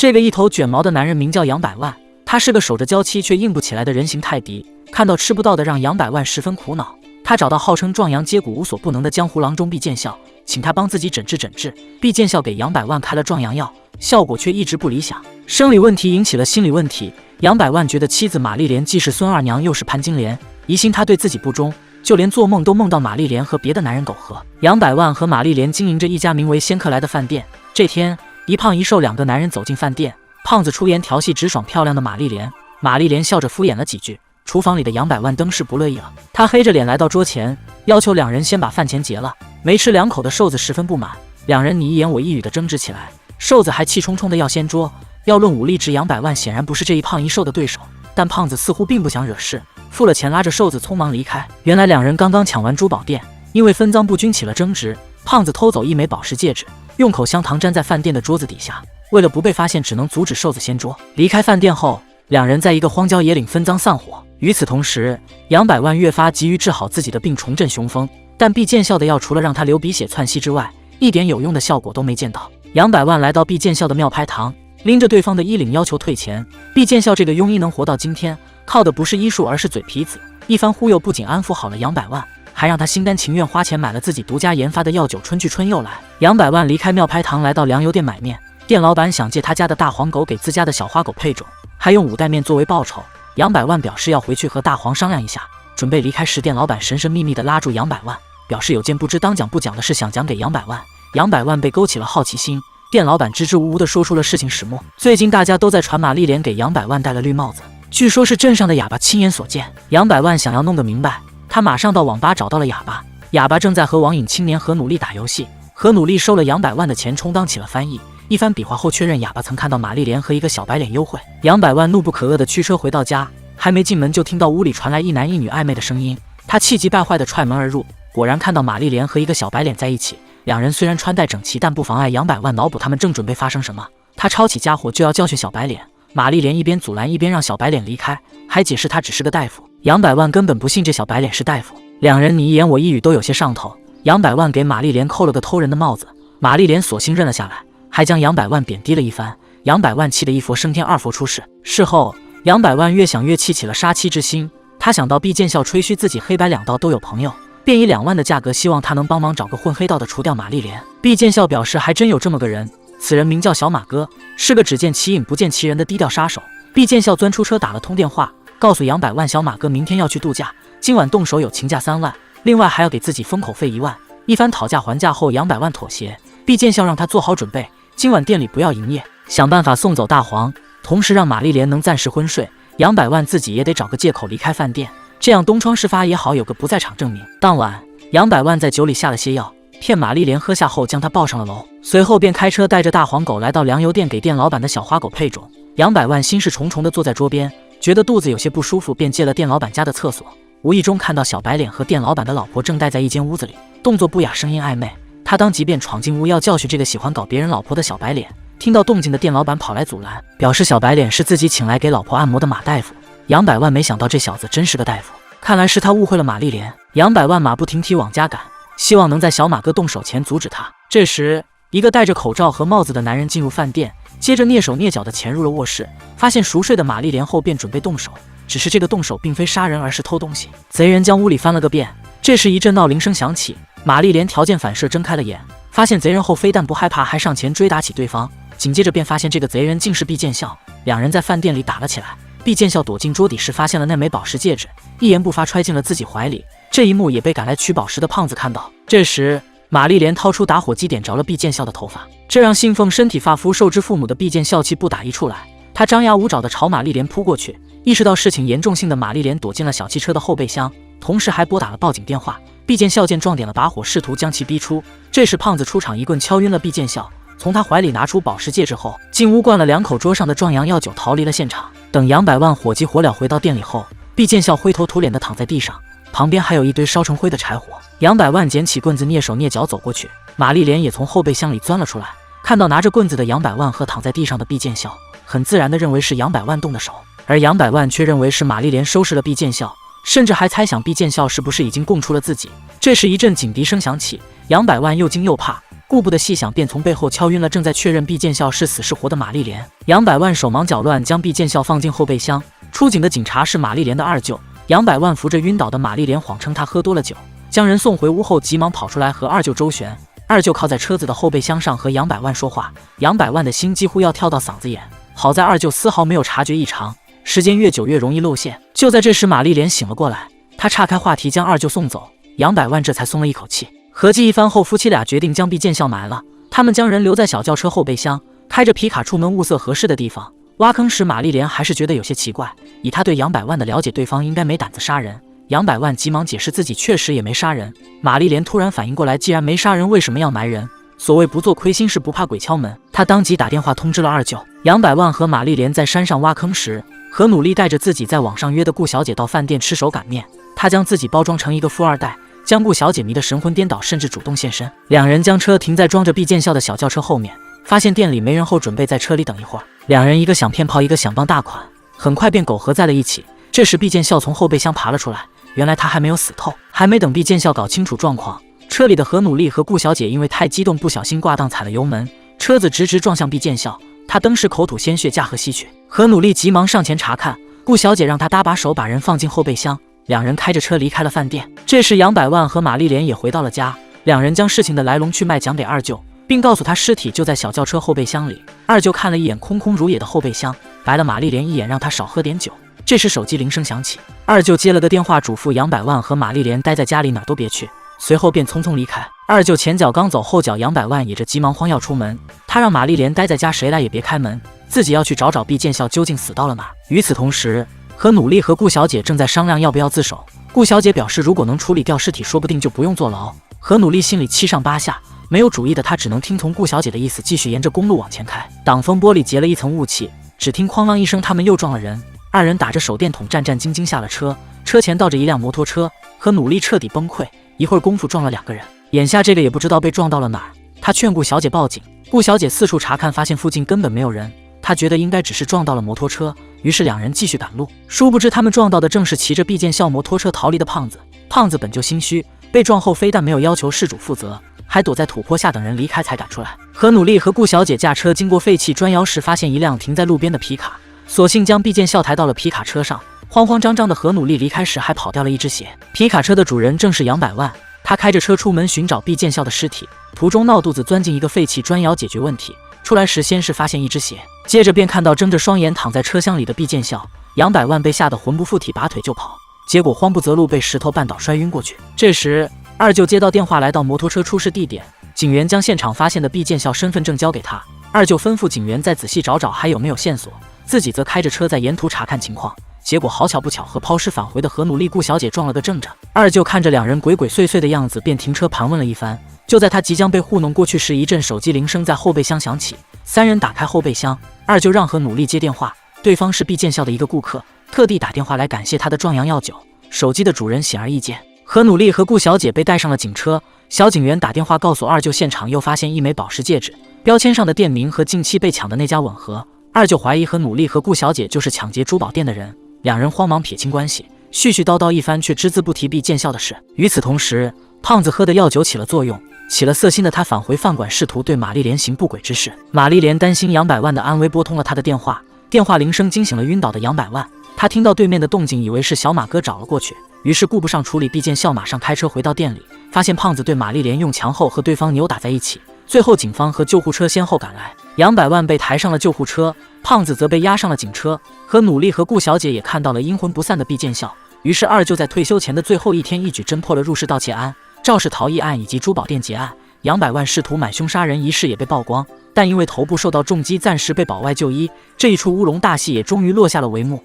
这个一头卷毛的男人名叫杨百万，他是个守着娇妻却硬不起来的人形泰迪。看到吃不到的，让杨百万十分苦恼。他找到号称壮阳接骨无所不能的江湖郎中毕见笑，请他帮自己诊治。毕见笑给杨百万开了壮阳药，效果却一直不理想。生理问题引起了心理问题，杨百万觉得妻子玛丽莲既是孙二娘又是潘金莲，疑心她对自己不忠，就连做梦都梦到玛丽莲和别的男人苟合。杨百万和玛丽莲经营着一家名为仙客来的饭店。这天，一胖一瘦两个男人走进饭店，胖子出言调戏直爽漂亮的玛丽莲，玛丽莲笑着敷衍了几句。厨房里的杨百万登时不乐意了，他黑着脸来到桌前，要求两人先把饭钱结了。没吃两口的瘦子十分不满，两人你一言我一语的争执起来。瘦子还气冲冲的要掀桌，要论武力值，杨百万显然不是这一胖一瘦的对手，但胖子似乎并不想惹事，付了钱拉着瘦子匆忙离开。原来两人刚刚抢完珠宝店，因为分赃不均起了争执，胖子偷走一枚宝石戒指，用口香糖粘在饭店的桌子底下，为了不被发现，只能阻止瘦子掀桌。离开饭店后，两人在一个荒郊野岭分赃散伙。与此同时，杨百万越发急于治好自己的病，重振雄风，但毕见笑的药除了让他流鼻血窜稀之外，一点有用的效果都没见到。杨百万来到毕见笑的庙拍堂，拎着对方的衣领要求退钱。毕见笑这个庸医能活到今天，靠的不是医术，而是嘴皮子。一番忽悠不仅安抚好了杨百万，还让他心甘情愿花钱买了自己独家研发的药酒春去春又来。杨百万离开庙拍堂，来到粮油店买面，店老板想借他家的大黄狗给自家的小花狗配种，还用五袋面作为报酬。杨百万表示要回去和大黄商量一下，准备离开时，店老板神神秘秘地拉住杨百万，表示有件不知当讲不讲的事想讲给杨百万。杨百万被勾起了好奇心，店老板支支吾吾地说出了事情始末。最近大家都在传玛丽莲给杨百万戴了绿帽子，据说是镇上的哑巴亲眼所见。杨百万想要弄个明白，他马上到网吧找到了哑巴，哑巴正在和网瘾青年何努力打游戏，何努力收了杨百万的钱充当起了翻译。一番比划后，确认哑巴曾看到玛丽莲和一个小白脸幽会。杨百万怒不可遏地驱车回到家，还没进门就听到屋里传来一男一女暧昧的声音，他气急败坏地踹门而入，果然看到玛丽莲和一个小白脸在一起。两人虽然穿戴整齐，但不妨碍杨百万脑补他们正准备发生什么。他抄起家伙就要教训小白脸，玛丽莲一边阻拦一边让小白脸离开，还解释他只是个大夫。杨百万根本不信这小白脸是大夫，两人你一言我一语都有些上头。杨百万给玛丽莲扣了个偷人的帽子，玛丽莲索性认了下来，还将杨百万贬低了一番。杨百万气得一佛升天，二佛出世。事后，杨百万越想越气起了杀妻之心。他想到毕见笑吹嘘自己黑白两道都有朋友，便以2万的价格希望他能帮忙找个混黑道的除掉玛丽莲。毕见笑表示还真有这么个人，此人名叫小马哥，是个只见其影不见其人的低调杀手。毕见笑钻出车打了通电话，告诉杨百万小马哥明天要去度假，今晚动手有情价3万，另外还要给自己封口费1万。一番讨价还价后，杨百万妥协，毕见笑让他做好准备，今晚店里不要营业，想办法送走大黄，同时让玛丽莲能暂时昏睡。杨百万自己也得找个借口离开饭店，这样东窗事发也好有个不在场证明。当晚，杨百万在酒里下了些药，骗玛丽莲喝下后将她抱上了楼，随后便开车带着大黄狗来到粮油店给店老板的小花狗配种。杨百万心事重重地坐在桌边，觉得肚子有些不舒服，便借了店老板家的厕所，无意中看到小白脸和店老板的老婆正待在一间屋子里，动作不雅，声音暧昧。他当即便闯进屋要教训这个喜欢搞别人老婆的小白脸。听到动静的店老板跑来阻拦，表示小白脸是自己请来给老婆按摩的马大夫。杨百万没想到这小子真是个大夫，看来是他误会了玛丽莲。杨百万马不停蹄往家赶，希望能在小马哥动手前阻止他。这时，一个戴着口罩和帽子的男人进入饭店，接着蹑手蹑脚地潜入了卧室，发现熟睡的玛丽莲后便准备动手，只是这个动手并非杀人，而是偷东西。贼人将屋里翻了个遍。这时一阵闹铃声响起，玛丽莲条件反射睁开了眼，发现贼人后非但不害怕，还上前追打起对方。紧接着便发现这个贼人竟是毕见笑，两人在饭店里打了起来。毕见笑躲进桌底时发现了那枚宝石戒指，一言不发揣进了自己怀里。这一幕也被赶来取宝石的胖子看到。这时玛丽莲掏出打火机点着了毕见笑的头发，这让信奉身体发肤受之父母的毕见笑气不打一处来。他张牙舞爪地朝玛丽莲扑过去，意识到事情严重性的玛丽莲躲进了小汽车的后备箱，同时还拨打了报警电话。毕见笑见状点了把火，试图将其逼出。这时胖子出场，一棍敲晕了毕见笑，从他怀里拿出宝石戒指后，进屋灌了2口桌上的壮阳药酒，逃离了现场。等杨百万火急火燎回到店里后，毕见笑灰头土脸地躺在地上，旁边还有一堆烧成灰的柴火。杨百万捡起棍子，蹑手蹑脚走过去，玛丽莲也从后备箱里钻了出来，看到拿着棍子的杨百万和躺在地上的毕见笑，很自然地认为是杨百万动的手，而杨百万却认为是玛丽莲收拾了毕见笑，甚至还猜想毕见笑是不是已经供出了自己。这时一阵警笛声响起，杨百万又惊又怕，顾不得细想，便从背后敲晕了正在确认毕见笑是死是活的玛丽莲。杨百万手忙脚乱将毕见笑放进后备箱。出警的警察是玛丽莲的二舅。杨百万扶着晕倒的玛丽莲，谎称他喝多了酒，将人送回屋后，急忙跑出来和二舅周旋。二舅靠在车子的后备箱上和杨百万说话，杨百万的心几乎要跳到嗓子眼。好在二舅丝毫没有察觉异常，时间越久越容易露馅。就在这时，玛丽莲醒了过来，她岔开话题将二舅送走，杨百万这才松了一口气。合计一番后，夫妻俩决定将毕见笑埋了。他们将人留在小轿车后备箱，开着皮卡出门物色合适的地方挖坑时，玛丽莲还是觉得有些奇怪，以她对杨百万的了解，对方应该没胆子杀人。杨百万急忙解释自己确实也没杀人。玛丽莲突然反应过来，既然没杀人，为什么要埋人？所谓不做亏心事，不怕鬼敲门。她当即打电话通知了二舅。杨百万和玛丽莲在山上挖坑时，何努力带着自己在网上约的顾小姐到饭店吃手擀面。他将自己包装成一个富二代，将顾小姐迷得神魂颠倒，甚至主动现身。两人将车停在装着毕见笑的小轿车后面，发现店里没人后，准备在车里等一会儿。两人一个想骗炮，一个想傍大款，很快便苟合在了一起。这时毕见笑从后备箱爬了出来，原来他还没有死透。还没等毕见笑搞清楚状况，车里的何努力和顾小姐因为太激动，不小心挂档踩了油门，车子直直撞向毕见笑。他当时口吐鲜血，驾鹤西去。何努力急忙上前查看，顾小姐让他搭把手把人放进后备箱。两人开着车离开了饭店。这时杨百万和玛丽莲也回到了家，两人将事情的来龙去脉讲给二舅，并告诉他尸体就在小轿车后备箱里。二舅看了一眼空空如也的后备箱，白了玛丽莲一眼，让他少喝点酒。这时手机铃声响起，二舅接了个电话，嘱咐杨百万和玛丽莲待在家里，哪儿都别去，随后便匆匆离开。二舅前脚刚走，后脚杨百万也着急忙慌要出门，他让玛丽莲待在家，谁来也别开门，自己要去找毕见笑究竟死到了哪儿。与此同时，何努力和顾小姐正在商量要不要自首。顾小姐表示，如果能处理掉尸体，说不定就不用坐牢。何努力心里七上八下，没有主意的他只能听从顾小姐的意思，继续沿着公路往前开。挡风玻璃结了一层雾气，只听哐啷一声，他们又撞了人。二人打着手电筒，战战兢兢下了车，车前倒着一辆摩托车。何努力彻底崩溃，一会儿功夫撞了2个人，眼下这个也不知道被撞到了哪儿。他劝顾小姐报警，顾小姐四处查看，发现附近根本没有人。他觉得应该只是撞到了摩托车，于是两人继续赶路。殊不知他们撞到的正是骑着毕见笑摩托车逃离的胖子。胖子本就心虚，被撞后非但没有要求事主负责，还躲在土坡下等人离开才赶出来。何努力和顾小姐驾车经过废弃砖窑时，发现一辆停在路边的皮卡，索性将毕见笑抬到了皮卡车上。慌慌张张的何努力离开时还跑掉了一只鞋。皮卡车的主人正是杨百万，他开着车出门寻找毕见笑的尸体，途中闹肚子，钻进一个废弃砖窑解决问题。出来时先是发现一只鞋，接着便看到睁着双眼躺在车厢里的毕见笑。杨百万被吓得魂不附体，拔腿就跑，结果慌不择路，被石头绊倒摔晕过去。这时二舅接到电话，来到摩托车出事地点，警员将现场发现的毕见笑身份证交给他。二舅吩咐警员再仔细找找还有没有线索，自己则开着车在沿途查看情况。结果好巧不巧，和抛尸返回的何努力、顾小姐撞了个正着。二舅看着两人鬼鬼祟祟的样子，便停车盘问了一番。就在他即将被糊弄过去时，一阵手机铃声在后备箱响起。三人打开后备箱，二舅让何努力接电话，对方是毕见笑的一个顾客，特地打电话来感谢他的壮阳药酒。手机的主人显而易见。何努力和顾小姐被带上了警车，小警员打电话告诉二舅，现场又发现一枚宝石戒指，标签上的店名和近期被抢的那家吻合。二舅怀疑何努力和顾小姐就是抢劫珠宝店的人，两人慌忙撇清关系，絮絮叨叨一番，却只字不提毕见笑的事。与此同时，胖子喝的药酒起了作用，起了色心的他返回饭馆，试图对玛丽莲行不轨之事。玛丽莲担心杨百万的安危，拨通了他的电话。电话铃声惊醒了晕倒的杨百万，他听到对面的动静，以为是小马哥找了过去，于是顾不上处理毕见笑，马上开车回到店里，发现胖子对玛丽莲用强后和对方扭打在一起。最后警方和救护车先后赶来，杨百万被抬上了救护车，胖子则被押上了警车。何努力和顾小姐也看到了阴魂不散的毕见笑，于是二舅在退休前的最后一天，一举侦破了入室盗窃案、肇事逃逸案以及珠宝店劫案。杨百万试图买凶杀人一事也被曝光，但因为头部受到重击，暂时被保外就医。这一出乌龙大戏也终于落下了帷幕。